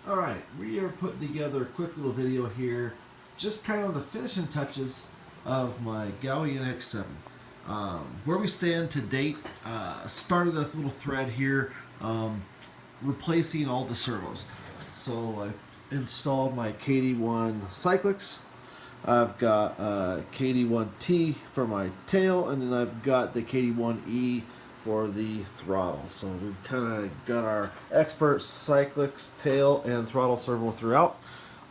Alright, we are putting together a quick little video here, just kind of the finishing touches of my Gaui NX7. Where we stand to date, started a little thread here, replacing all the servos. So I installed my KD1 cyclics. I've got KD1T for my tail, and then I've got the KD1E for the throttle. So we've kind of got our Xpert cyclics, tail, and throttle servo throughout.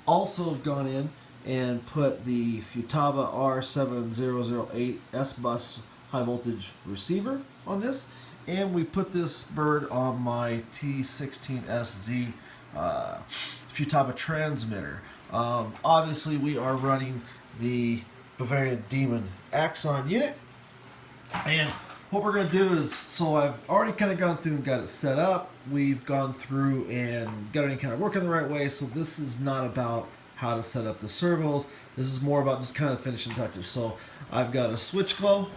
Also gone in and put the Futaba R7008 S-Bus high voltage receiver on this, and we put this bird on my T16SZ Futaba transmitter. Obviously we are running the Bavarian Demon Axon unit, and what we're going to do is, so I've already kind of gone through and got it set up. We've gone through and got it kind of working the right way, so this is not about how to set up the servos. This is more about just kind of finishing touches. So I've got a Switch Glo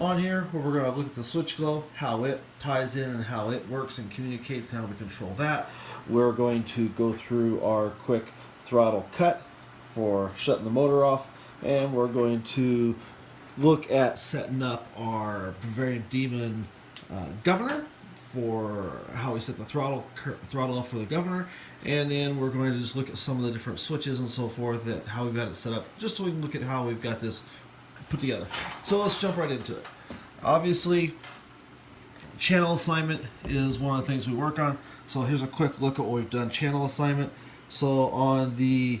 on here where we're going to look at the Switch Glo, how it ties in and how it works and communicates, how we control that. We're going to go through our quick throttle cut for shutting the motor off, and we're going to look at setting up our Bavarian Demon governor for how we set the throttle off for the governor, and then we're going to just look at some of the different switches and so forth, that how we've got it set up, just so we can look at how we've got this put together. So let's jump right into it. Obviously, channel assignment is one of the things we work on. So here's a quick look at what we've done. Channel assignment. So on the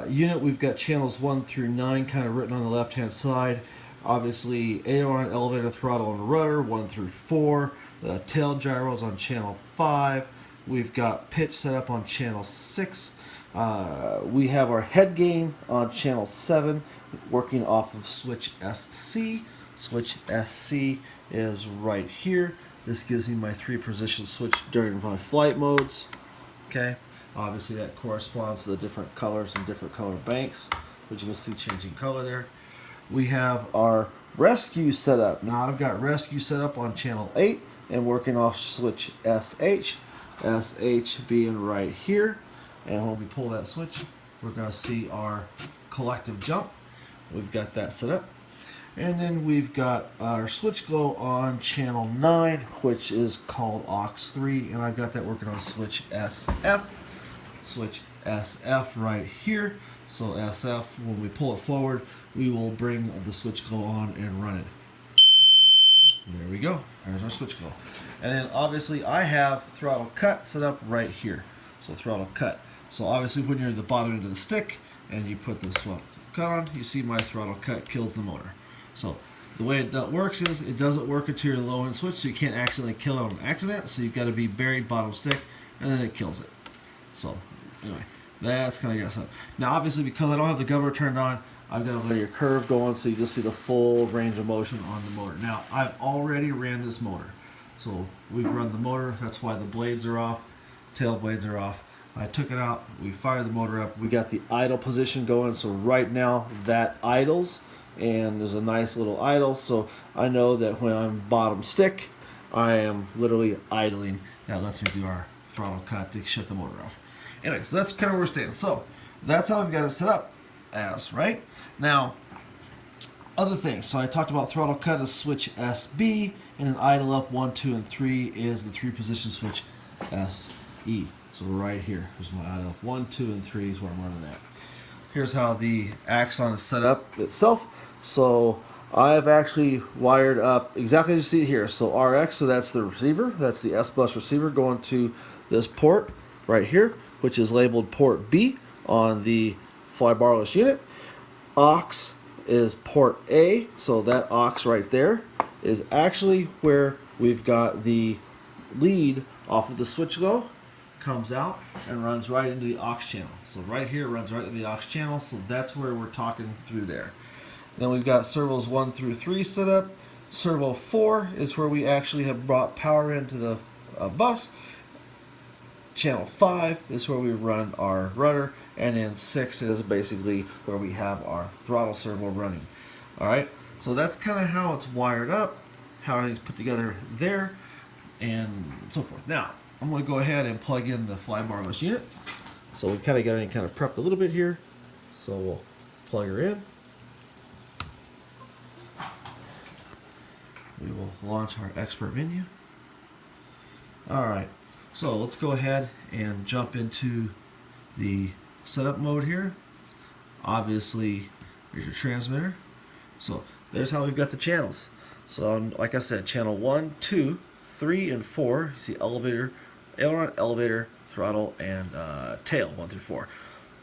unit, we've got channels 1 through 9 kind of written on the left hand side. Obviously aileron, elevator, throttle, and rudder 1 through 4. The tail gyros on channel 5. We've got pitch set up on channel 6. We have our head gain on channel 7, working off of switch SC. Switch SC is right here. This gives me my 3-position switch during my flight modes. Okay. Obviously that corresponds to the different colors and different color banks, which you can see changing color there. We have our rescue set up. Now I've got rescue set up on channel 8 and working off switch SH. SH being right here. And when we pull that switch, we're going to see our collective jump. We've got that set up. And then we've got our Switch Glo on channel 9, which is called aux3, and I've got that working on switch SF. Switch SF right here. So SF, when we pull it forward, we will bring the Switch Glo on and run it. There we go. There's our Switch Glo. And then obviously I have throttle cut set up right here. So throttle cut. So obviously when you're at the bottom end of the stick and you put the throttle cut on, you see my throttle cut kills the motor. So the way it works is it doesn't work until you're low end switch, so you can't actually kill it on accident. So you've got to be buried bottom stick, and then it kills it. So anyway, that's kind of got something. Now obviously because I don't have the governor turned on, I've got a layer curve going, so you just see the full range of motion on the motor. Now I've already ran this motor, so we've run the motor. That's why the blades are off, tail blades are off. I took it out, we fired the motor up, we got the idle position going, so right now that idles, and there's a nice little idle, so I know that when I'm bottom stick, I am literally idling. That lets me do our throttle cut to shut the motor off. Anyway, so that's kind of where we're standing. So that's how I've got it set up as, right? Now, other things. So I talked about throttle cut is switch SB, and an idle up 1, 2, and 3 is the 3-position switch SE. So right here, here's my idle up 1, 2, and 3 is where I'm running at. Here's how the Axon is set up itself. So I've actually wired up exactly as you see it here. So RX, so that's the receiver, that's the S-Bus receiver going to this port right here, which is labeled port B on the flybarless unit. Aux is port A, so that aux right there is actually where we've got the lead off of the Switch Glo, comes out and runs right into the aux channel. So right here runs right into the aux channel, so that's where we're talking through there. Then we've got servos 1 through 3 set up. Servo 4 is where we actually have brought power into the bus. Channel 5 is where we run our rudder, and then 6 is basically where we have our throttle servo running. Alright, so that's kind of how it's wired up, how everything's put together there, and so forth. Now, I'm going to go ahead and plug in the fly barless unit. So we kind of got everything kind of prepped a little bit here. So we'll plug her in. We will launch our Xpert menu. Alright, so let's go ahead and jump into the setup mode here. Obviously, here's your transmitter. So there's how we've got the channels. So on, like I said, channel 1, 2, 3, and 4, you see elevator, aileron, elevator, throttle, and tail, 1 through 4.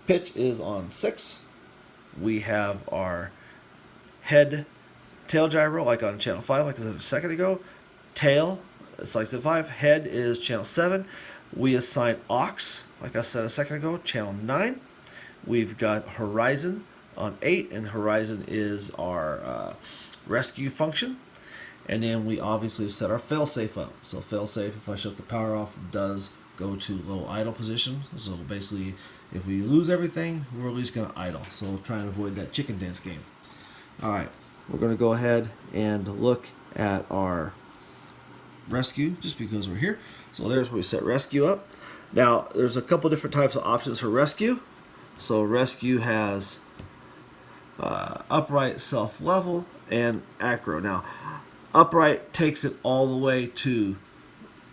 Pitch is on 6. We have our head tail gyro, like on channel 5, like I said a second ago. Tail, it's like I said 5. Head is channel 7. We assign aux, like I said a second ago, channel 9. We've got horizon on 8, and horizon is our rescue function. And then we obviously set our failsafe up. So failsafe, if I shut the power off, does go to low idle position. So basically, if we lose everything, we're at least going to idle. So we'll try and avoid that chicken dance game. Alright, we're going to go ahead and look at our rescue, just because we're here. So there's where we set rescue up. Now, there's a couple different types of options for rescue. So rescue has upright, self-level, and acro. Now, upright takes it all the way to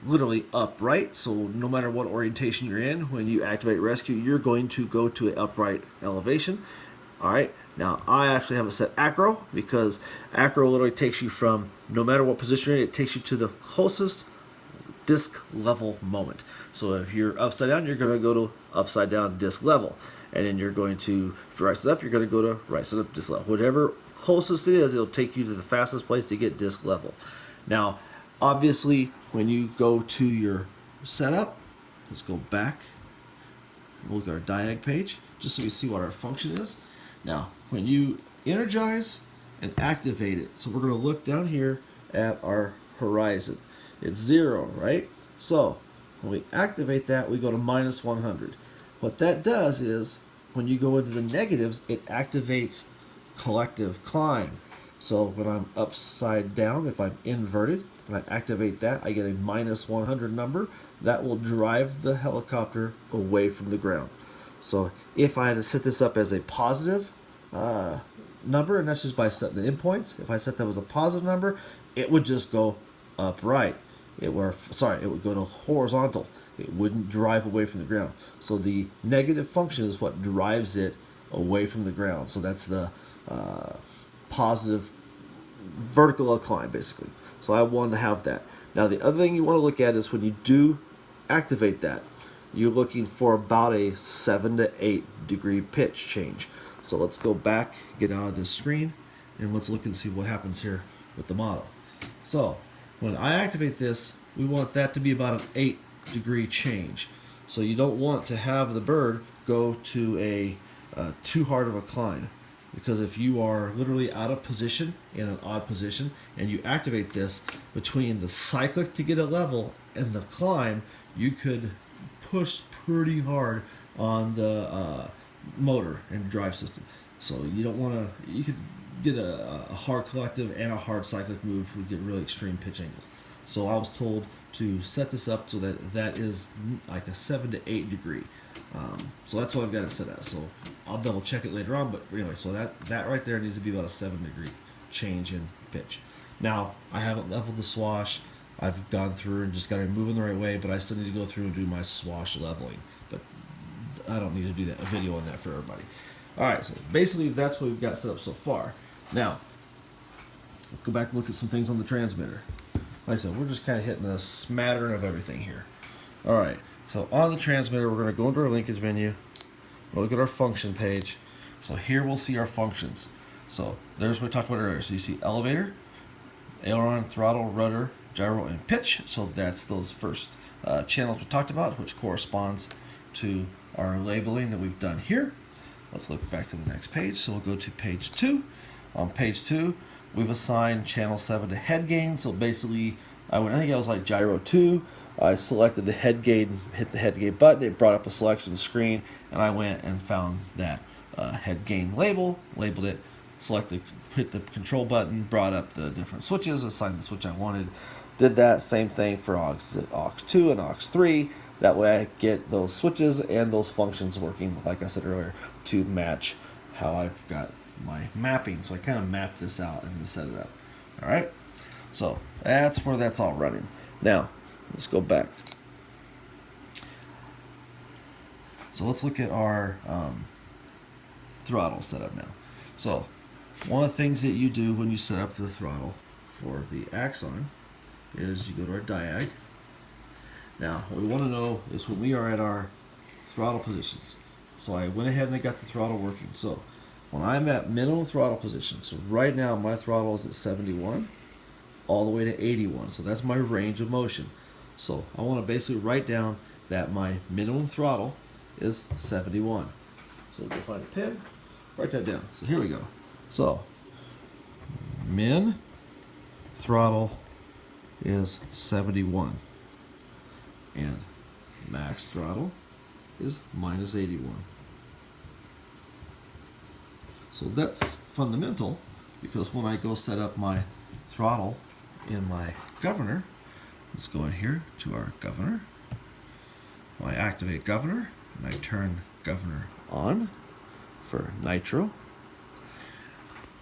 literally upright. So no matter what orientation you're in, when you activate rescue, you're going to go to an upright elevation. All right. Now, I actually have it set acro because acro literally takes you from, no matter what position you're in, it takes you to the closest disc level moment. So if you're upside down, you're going to go to upside down disc level. And then you're going to, if you're right side up, you're going to go to right side up disc level. Whatever closest it is, it'll take you to the fastest place to get disc level. Now, obviously, when you go to your setup, let's go back. We'll look at our diag page, just so you see what our function is. Now, when you energize and activate it, so we're going to look down here at our horizon. It's 0, right? So, when we activate that, we go to minus 100. What that does is, when you go into the negatives, it activates collective climb. So when I'm upside down, if I'm inverted, and I activate that, I get a minus 100 number. That will drive the helicopter away from the ground. So if I had to set this up as a positive number, and that's just by setting the endpoints, if I set that as a positive number, it would just go upright. It would go to horizontal. It wouldn't drive away from the ground. So the negative function is what drives it away from the ground. So that's the positive vertical climb, basically. So I wanted to have that. Now the other thing you want to look at is when you do activate that, you're looking for about a 7 to 8 degree pitch change. So let's go back, get out of this screen, and let's look and see what happens here with the model. So when I activate this, we want that to be about an 8 degree change. So you don't want to have the bird go to a too hard of a climb, because if you are literally out of position in an odd position and you activate this between the cyclic to get a level and the climb, you could push pretty hard on the motor and drive system. So you don't want to, you could get a hard collective and a hard cyclic move would get really extreme pitch angles. So I was told to set this up so that that is like a 7 to 8 degree. So that's what I've got it set as. So I'll double check it later on, but anyway, so that right there needs to be about a 7 degree change in pitch. Now, I haven't leveled the swash. I've gone through and just got it moving the right way, but I still need to go through and do my swash leveling. But I don't need to do that, a video on that for everybody. Alright, so basically that's what we've got set up so far. Now, let's go back and look at some things on the transmitter. Like I said, we're just kind of hitting a smattering of everything here. Alright, so on the transmitter, we're going to go into our linkage menu. We'll look at our function page. So here we'll see our functions. So there's what we talked about earlier. So you see elevator, aileron, throttle, rudder, gyro, and pitch. So that's those first channels we talked about, which corresponds to our labeling that we've done here. Let's look back to the next page. So we'll go to page 2. On page 2, we've assigned channel 7 to head gain. So basically, I think I was like gyro 2. I selected the head gain, hit the head gain button. It brought up a selection screen, and I went and found that head gain label, labeled it, selected, hit the control button, brought up the different switches, assigned the switch I wanted. Did that same thing for aux 2 and aux 3. That way I get those switches and those functions working, like I said earlier, to match how I've got my mapping. So I kind of map this out and then set it up. All right, so that's where that's all running. Now, let's go back. So let's look at our throttle setup now. So one of the things that you do when you set up the throttle for the Axon is you go to our diag. Now, what we want to know is when we are at our throttle positions. So I went ahead and I got the throttle working. So when I'm at minimum throttle position, so right now my throttle is at 71 all the way to 81. So that's my range of motion. So I want to basically write down that my minimum throttle is 71. So we'll go find a pen, write that down. So here we go. So min throttle is 71 and max throttle is minus 81. So that's fundamental, because when I go set up my throttle in my governor, let's go in here to our governor. I activate governor and I turn governor on for nitro.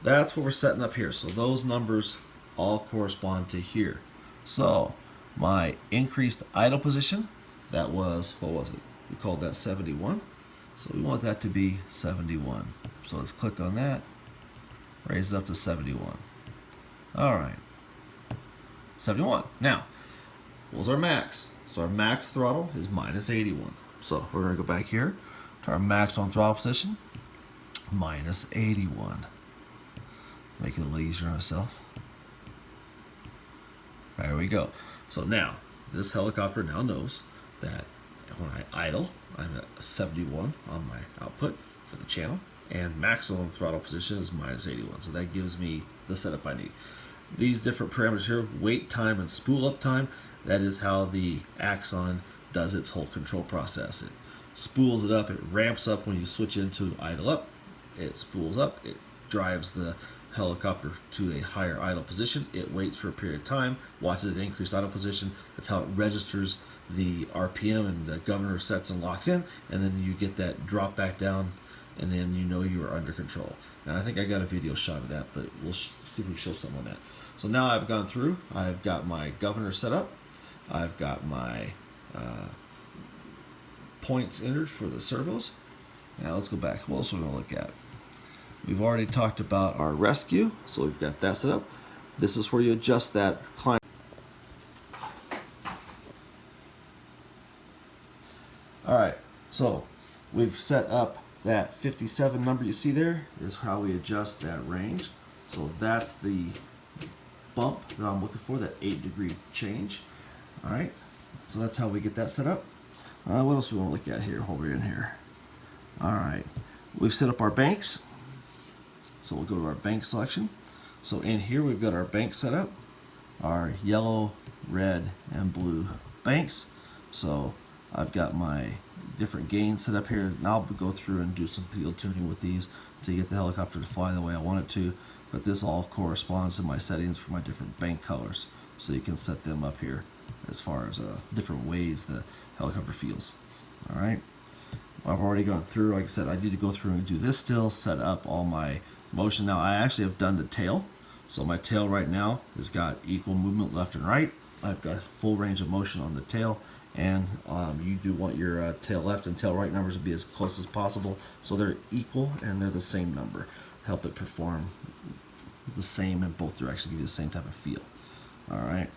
That's what we're setting up here. So those numbers all correspond to here. So my increased idle position, that was, what was it? We called that 71. So we want that to be 71. So let's click on that, raise it up to 71. All right, 71. Now, what was our max? So our max throttle is minus 81. So we're gonna go back here to our maximum throttle position, minus 81. Make it a little easier on ourselves. There we go. So now, this helicopter now knows that when I idle, I'm at 71 on my output for the channel, and maximum throttle position is minus 81. So that gives me the setup I need. These different parameters here, wait time and spool up time, that is how the Axon does its whole control process. It spools it up, it ramps up when you switch into idle up, it spools up, it drives the helicopter to a higher idle position, it waits for a period of time, watches it increase idle position. That's how it registers the RPM, and the governor sets and locks in, and then you get that drop back down, and then you know you are under control. And I think I got a video shot of that, but we'll see if we can show something on that. So now I've gone through, I've got my governor set up, I've got my points entered for the servos. Now let's go back. What else are we going to look at? We've already talked about our rescue, so we've got that set up. This is where you adjust that climb. Alright, so we've set up that 57 number you see there is how we adjust that range. So that's the bump that I'm looking for, that 8-degree change. Alright, so that's how we get that set up. What else do we want to look at here while we're in here? Alright, we've set up our banks. So we'll go to our bank selection. So in here we've got our bank set up, our yellow, red, and blue banks. So I've got my different gains set up here. Now I'll go through and do some field tuning with these to get the helicopter to fly the way I want it to. But this all corresponds to my settings for my different bank colors. So you can set them up here as far as different ways the helicopter feels. All right. I've already gone through, like I said, I need to go through and do this still, set up all my motion. Now I actually have done the tail. So my tail right now has got equal movement left and right. I've got full range of motion on the tail, and you do want your tail left and tail right numbers to be as close as possible so they're equal and they're the same number. Help it perform the same in both directions, give you the same type of feel. All right,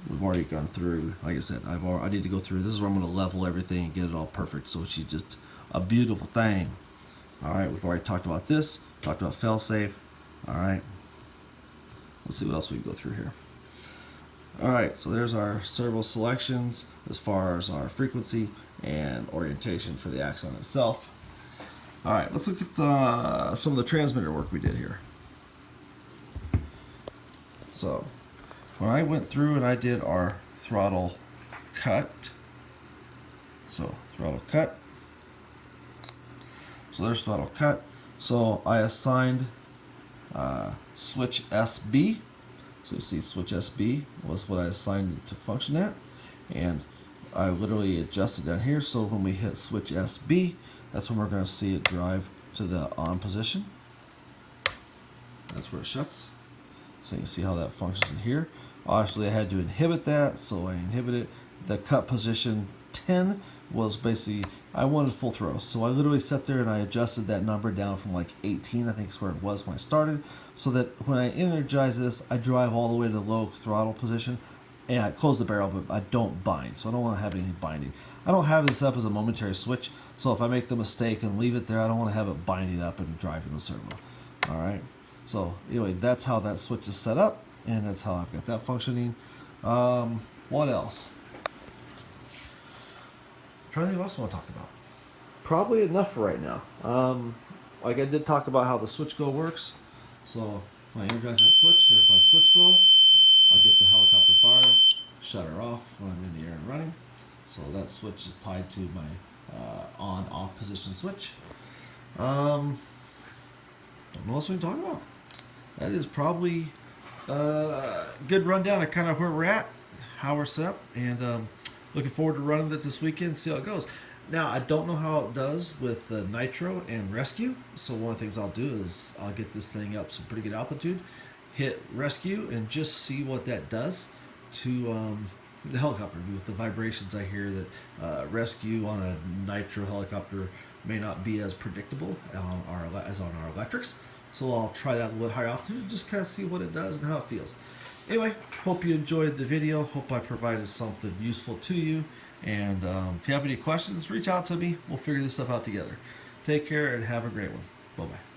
we've already gone through, like I said, I need to go through, this is where I'm going to level everything and get it all perfect so she's just a beautiful thing. All right, we've already talked about this, talked about failsafe. All right, let's see what else we can go through here. All right, so there's our servo selections as far as our frequency and orientation for the Axon itself. All right, let's look at some of the transmitter work we did here. So when I went through and I did our throttle cut, so throttle cut, so there's throttle cut. So I assigned switch SB. So you see switch SB was what I assigned it to function at, and I literally adjusted down here, so when we hit switch SB, that's when we're going to see it drive to the on position. That's where it shuts. So you can see how that functions in here. Obviously I had to inhibit that, so I inhibited the cut position 10 was basically, I wanted full throw. So I literally sat there and I adjusted that number down from like 18, I think is where it was when I started, so that when I energize this, I drive all the way to the low throttle position and I close the barrel, but I don't bind. So I don't want to have anything binding. I don't have this up as a momentary switch, so if I make the mistake and leave it there, I don't want to have it binding up and driving the servo. All right. So anyway, that's how that switch is set up, and that's how I've got that functioning. What else? I'm trying to think what else I want to talk about. Probably enough for right now. Like I did talk about how the Switch Glo works. So when I energize that switch, there's my Switch Glo. I'll get the helicopter firing, shut her off when I'm in the air and running. So that switch is tied to my on-off position switch. Don't know what else we can talk about. That is probably a good rundown of kind of where we're at, how we're set up, and looking forward to running it this weekend, see how it goes. Now, I don't know how it does with nitro and rescue, so one of the things I'll do is I'll get this thing up some pretty good altitude, hit rescue, and just see what that does to the helicopter. With the vibrations I hear, that rescue on a nitro helicopter may not be as predictable as on our electrics. So I'll try that a little higher altitude and just kind of see what it does and how it feels. Anyway, hope you enjoyed the video. Hope I provided something useful to you. And if you have any questions, reach out to me. We'll figure this stuff out together. Take care and have a great one. Bye-bye.